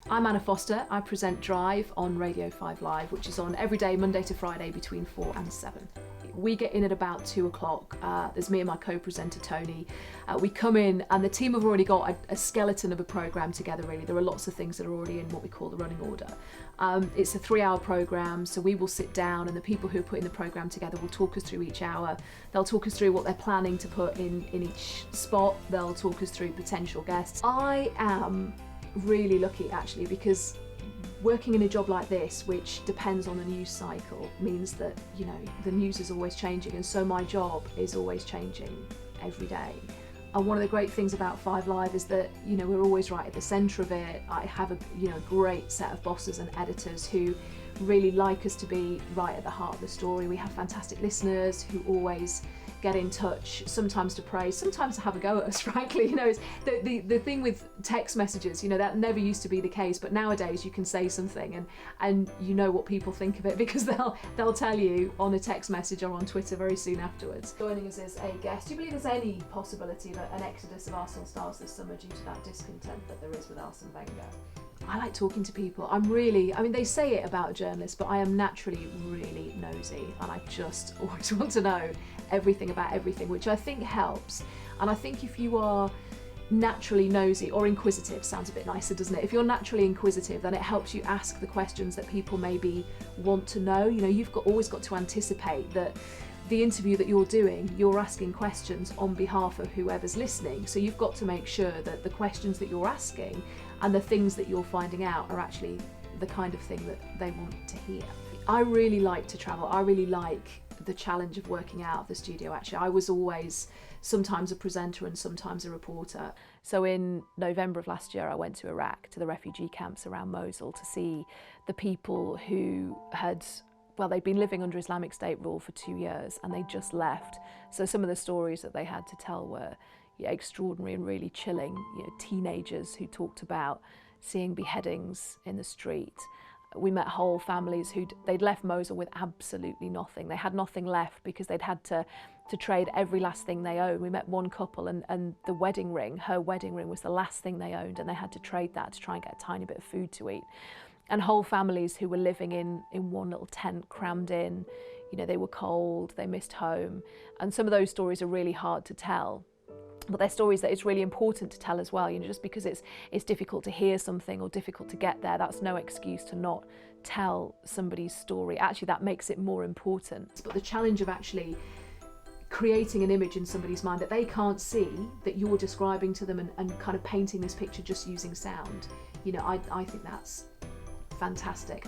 I'm Anna Foster. I present Drive on Radio 5 Live, which is on every day, Monday to Friday, between 4 and 7. We get in at about 2 o'clock. There's me and my co-presenter, Tony. We come in and the team have already got a skeleton of a programme together, really. There are lots of things that are already in what we call the running order. It's a 3-hour programme, so we will sit down and the people who are putting the programme together will talk us through each hour. They'll talk us through what they're planning to put in each spot. They'll talk us through potential guests. I am really lucky, actually, because working in a job like this, which depends on the news cycle, means that, you know, the news is always changing, and so my job is always changing every day. And one of the great things about 5 Live is that, you know, we're always right at the centre of it. I have a, you know, great set of bosses and editors who really like us to be right at the heart of the story. We have fantastic listeners who always get in touch, sometimes to praise, sometimes to have a go at us, frankly. You know, it's the thing with text messages, you know, that never used to be the case, but nowadays you can say something and you know what people think of it, because they'll tell you on a text message or on Twitter very soon afterwards. Joining us as a guest, do you believe there's any possibility of an exodus of Arsenal stars this summer due to that discontent that there is with Arsene Wenger? I like talking to people. I mean, they say it about journalists, but I am naturally really nosy, and I just always want to know everything about everything, which I think helps. And I think if you are naturally nosy, or inquisitive sounds a bit nicer, doesn't it? If you're naturally inquisitive, then it helps you ask the questions that people maybe want to know. You know, you've always got to anticipate that the interview that you're doing, you're asking questions on behalf of whoever's listening. So you've got to make sure that the questions that you're asking and the things that you're finding out are actually the kind of thing that they want to hear. I really like to travel. I really like the challenge of working out of the studio, actually. I was always sometimes a presenter and sometimes a reporter. So in November of last year, I went to Iraq, to the refugee camps around Mosul, to see the people who had, well, they'd been living under Islamic State rule for 2 years and they just left. So some of the stories that they had to tell were extraordinary and really chilling. You know, teenagers who talked about seeing beheadings in the street. We met whole families they'd left Mosul with absolutely nothing. They had nothing left because they'd had to trade every last thing they owned. We met one couple and the wedding ring, her wedding ring was the last thing they owned, and they had to trade that to try and get a tiny bit of food to eat. And whole families who were living in one little tent crammed in. You know, they were cold, they missed home. And some of those stories are really hard to tell. But they're stories that it's really important to tell as well. You know, just because it's difficult to hear something or difficult to get there, that's no excuse to not tell somebody's story. Actually, that makes it more important. But the challenge of actually creating an image in somebody's mind that they can't see, that you're describing to them and kind of painting this picture just using sound, you know, I think that's fantastic.